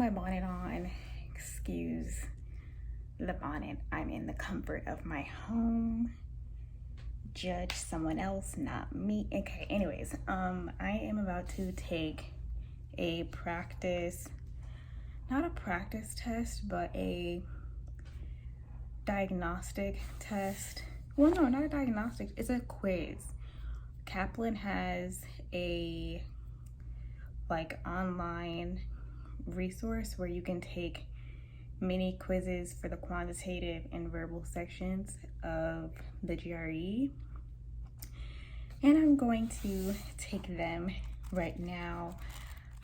my bonnet on. Excuse the bonnet. I'm in the comfort of my home. Judge someone else, not me. Okay, anyways, I am about to take a practice, not a practice test, but a diagnostic test. Well, no, not a diagnostic, it's a quiz. Kaplan has a online resource where you can take mini quizzes for the quantitative and verbal sections of the GRE. And I'm going to take them right now.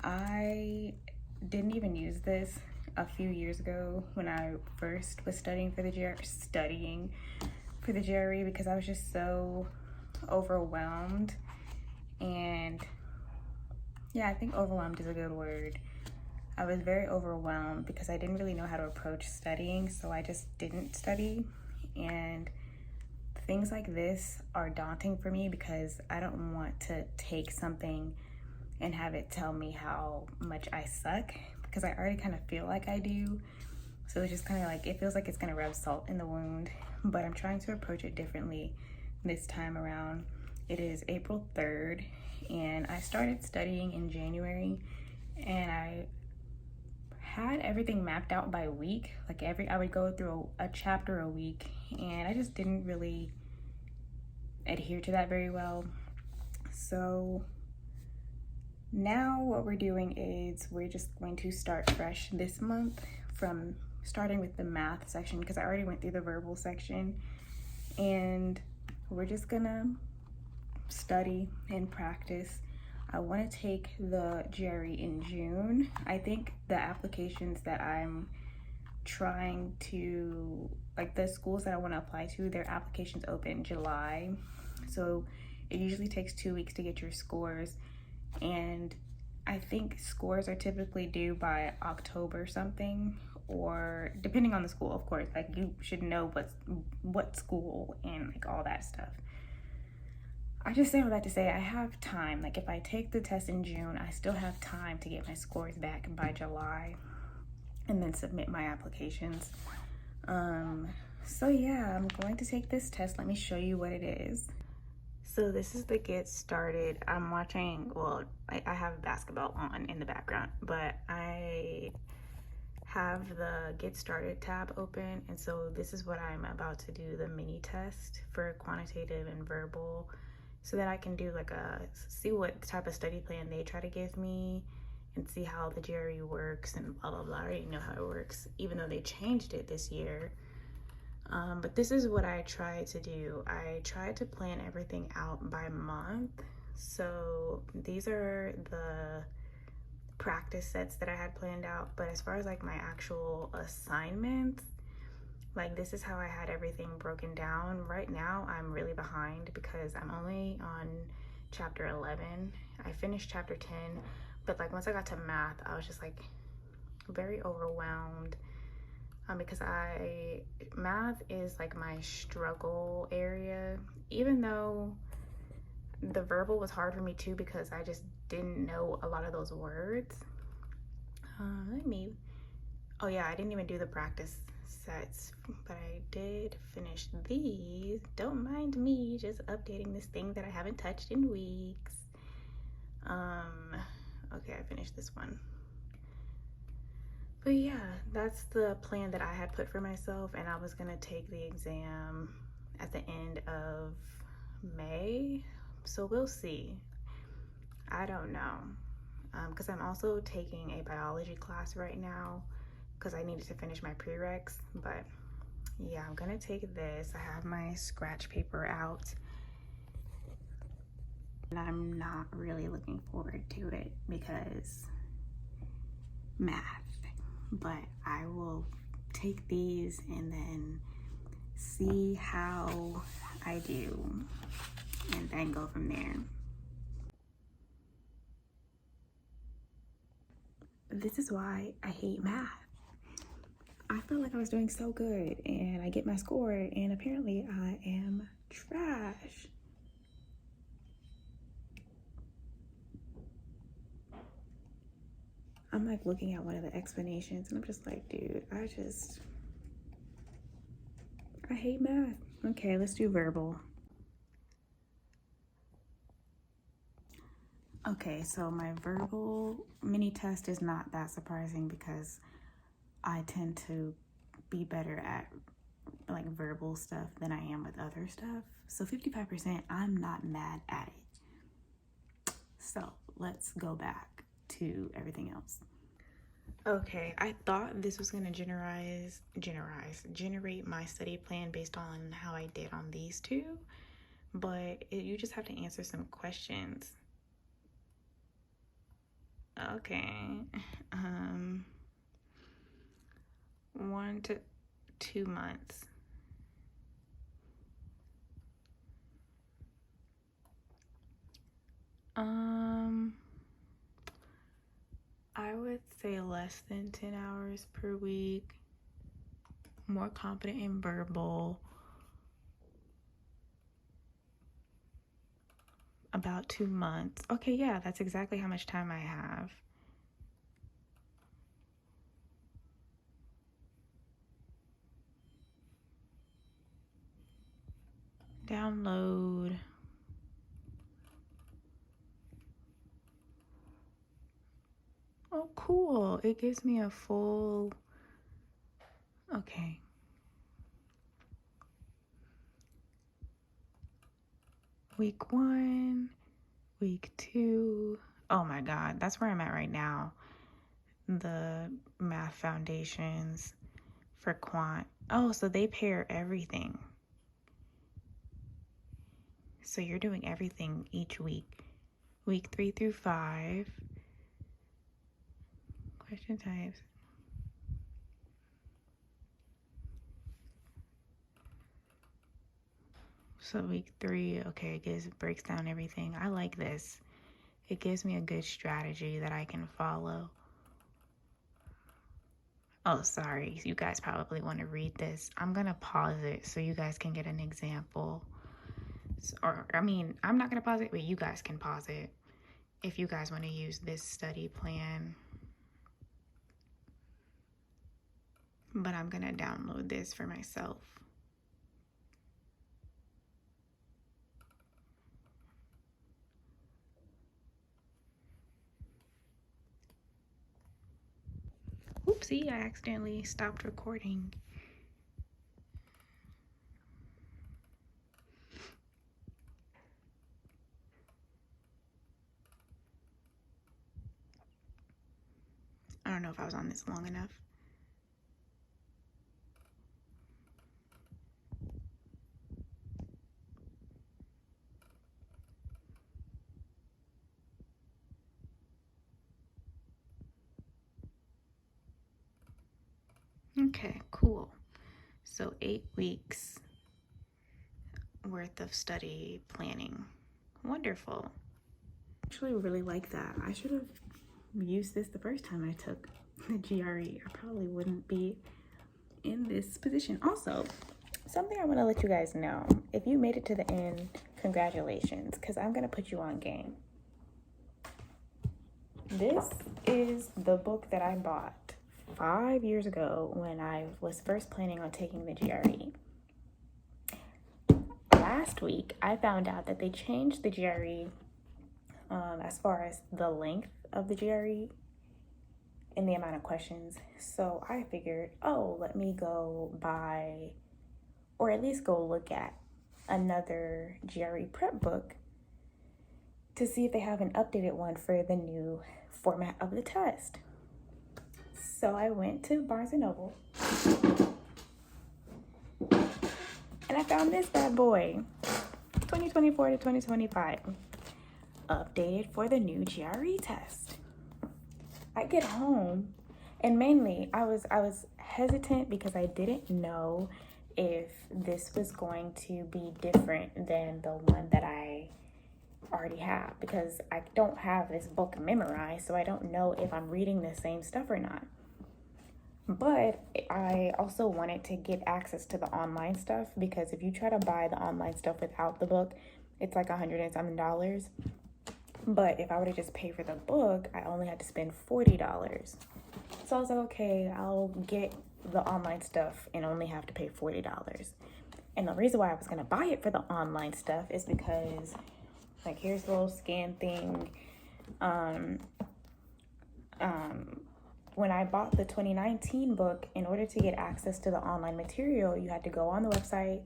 I didn't even use this a few years ago when I first was studying for the GRE because I was just so overwhelmed. And yeah, I think overwhelmed is a good word. I was very overwhelmed because I didn't really know how to approach studying, so I just didn't study. And things like this are daunting for me because I don't want to take something and have it tell me how much I suck, because I already kind of feel like I do. So it's just kind of like, it feels like it's gonna rub salt in the wound, but I'm trying to approach it differently this time around. It is April 3rd, and I started studying in January, and I had everything mapped out by week. I would go through a chapter a week, and I just didn't really adhere to that very well. So now what we're doing is we're just going to start fresh this month, from starting with the math section, because I already went through the verbal section, and we're just gonna study and practice. I want to take the GRE in June. I think the applications that I'm trying to, the schools that I want to apply to, their applications open July. So it usually takes 2 weeks to get your scores. And I think scores are typically due by October something, or depending on the school, of course. You should know what school and all that stuff. I just say all that to say I have time. If I take the test in June, I still have time to get my scores back by July and then submit my applications. So yeah, I'm going to take this test. Let me show you what it is. So this is the get started. I'm watching, I have basketball on in the background, but I have the get started tab open. And so this is what I'm about to do, the mini test for quantitative and verbal, so that I can do see what type of study plan they try to give me and see how the GRE works and blah, blah, blah. I already know how it works, even though they changed it this year. But this is what I tried to do. I tried to plan everything out by month. So these are the practice sets that I had planned out. But as far as my actual assignments, this is how I had everything broken down. Right now, I'm really behind because I'm only on chapter 11. I finished chapter 10, but once I got to math, I was just very overwhelmed because math is my struggle area, even though the verbal was hard for me too because I just didn't know a lot of those words. Oh yeah, I didn't even do the practice sets, but I did finish these. Don't mind me just updating this thing that I haven't touched in weeks. Okay, I finished this one. But yeah, that's the plan that I had put for myself, and I was gonna take the exam at the end of May, so we'll see. I don't know, because I'm also taking a biology class right now because I needed to finish my prereqs. But yeah, I'm gonna take this. I have my scratch paper out, and I'm not really looking forward to it because math. But I will take these and then see how I do and then go from there. This is why I hate math. I felt like I was doing so good and I get my score and apparently I am trash. I'm like looking at one of the explanations and I'm just like, dude, I hate math. Okay, let's do verbal. Okay, so my verbal mini test is not that surprising because I tend to be better at like verbal stuff than I am with other stuff. So 55%, I'm not mad at it. So let's go back to everything else. Okay, I thought this was gonna generate my study plan based on how I did on these two, but you just have to answer some questions. Okay, 1 to 2 months. I would say less than 10 hours per week. More confident in verbal. About 2 months. Okay, yeah, that's exactly how much time I have. Download. Oh, cool. It gives me a full... Okay. Week 1, week 2. Oh my God, that's where I'm at right now. The math foundations for quant. Oh, so they pair everything. So you're doing everything each week. Week 3 through 5. Question types. So week 3, okay, it breaks down everything. I like this. It gives me a good strategy that I can follow. Oh, sorry. You guys probably want to read this. I'm going to pause it so you guys can get an example. I'm not going to pause it, but you guys can pause it if you guys want to use this study plan. But I'm going to download this for myself. Oopsie, I accidentally stopped recording. I don't know if I was on this long enough. Okay, cool. So 8 weeks worth of study planning. Wonderful. I actually really like that. I should have used this the first time I took the GRE. I probably wouldn't be in this position. Also, something I want to let you guys know. If you made it to the end, congratulations, because I'm going to put you on game. This is the book that I bought 5 years ago when I was first planning on taking the GRE. Last week, I found out that they changed the GRE as far as the length of the GRE and the amount of questions. So I figured, let me go buy, or at least go look at another GRE prep book to see if they have an updated one for the new format of the test. So I went to Barnes & Noble and I found this bad boy, 2024 to 2025, updated for the new GRE test. I get home and mainly I was hesitant because I didn't know if this was going to be different than the one that I already have, because I don't have this book memorized, so I don't know if I'm reading the same stuff or not. But I also wanted to get access to the online stuff, because if you try to buy the online stuff without the book, it's like $100 and something. But if I were to just pay for the book, I only had to spend $40. So I was like, okay, I'll get the online stuff and only have to pay $40. And the reason why I was going to buy it for the online stuff is because, like, here's the little scan thing. When I bought the 2019 book, in order to get access to the online material, you had to go on the website,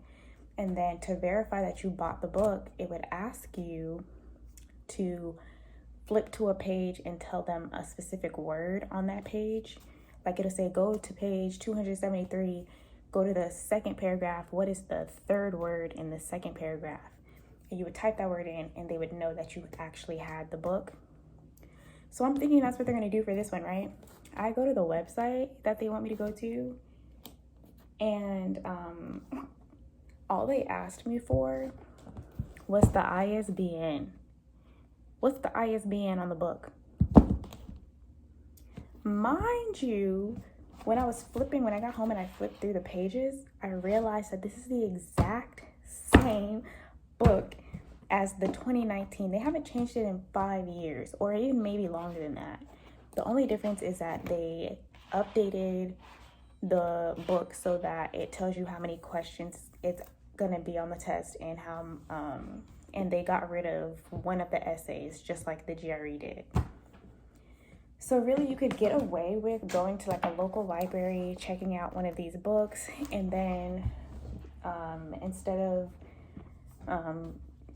and then to verify that you bought the book, it would ask you to flip to a page and tell them a specific word on that page. Like, it'll say, go to page 273, go to the second paragraph. What is the third word in the second paragraph? And you would type that word in, and they would know that you actually had the book. So I'm thinking that's what they're going to do for this one, right? I go to the website that they want me to go to, and all they asked me for was the ISBN. What's the ISBN on the book? Mind you, when I got home and I flipped through the pages, I realized that this is the exact same book as the 2019. They haven't changed it in 5 years, or even maybe longer than that. The only difference is that they updated the book so that it tells you how many questions it's gonna be on the test, and how and they got rid of one of the essays, just like the GRE did. So really, you could get away with going to like a local library, checking out one of these books, and then instead of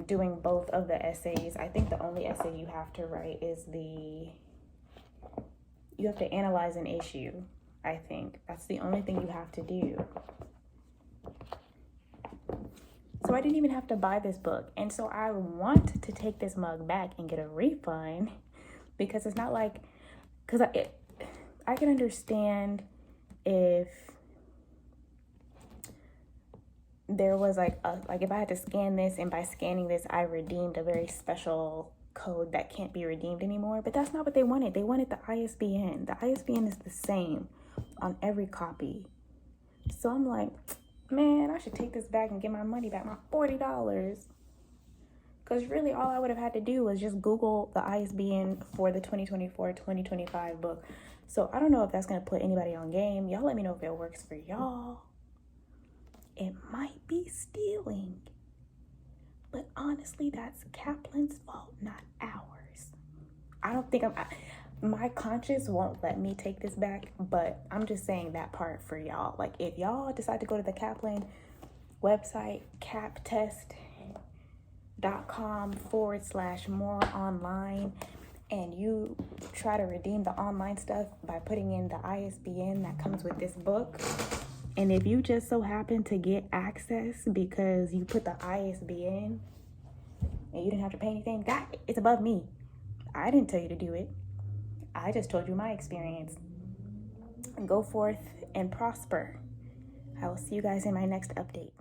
doing both of the essays, I think the only essay you have to write is you have to analyze an issue. I think that's the only thing you have to do. So I didn't even have to buy this book. And so I want to take this mug back and get a refund, because it's not like, because I can understand if there was like if I had to scan this, and by scanning this I redeemed a very special code that can't be redeemed anymore. But that's not what they wanted. They wanted the ISBN. The ISBN is the same on every copy. So I'm like, man, I should take this back and get my money back, my $40. Because really all I would have had to do was just Google the ISBN for the 2024-2025 book. So I don't know if that's going to put anybody on game. Y'all let me know if it works for y'all. It might be stealing. But honestly, that's Kaplan's fault, not ours. I don't think my conscience won't let me take this back, but I'm just saying that part for y'all. Like, if y'all decide to go to the Kaplan website, captest.com/more online, and you try to redeem the online stuff by putting in the ISBN that comes with this book, and if you just so happen to get access because you put the ISBN and you didn't have to pay anything, that it's above me. I didn't tell you to do it. I just told you my experience. Go forth and prosper. I will see you guys in my next update.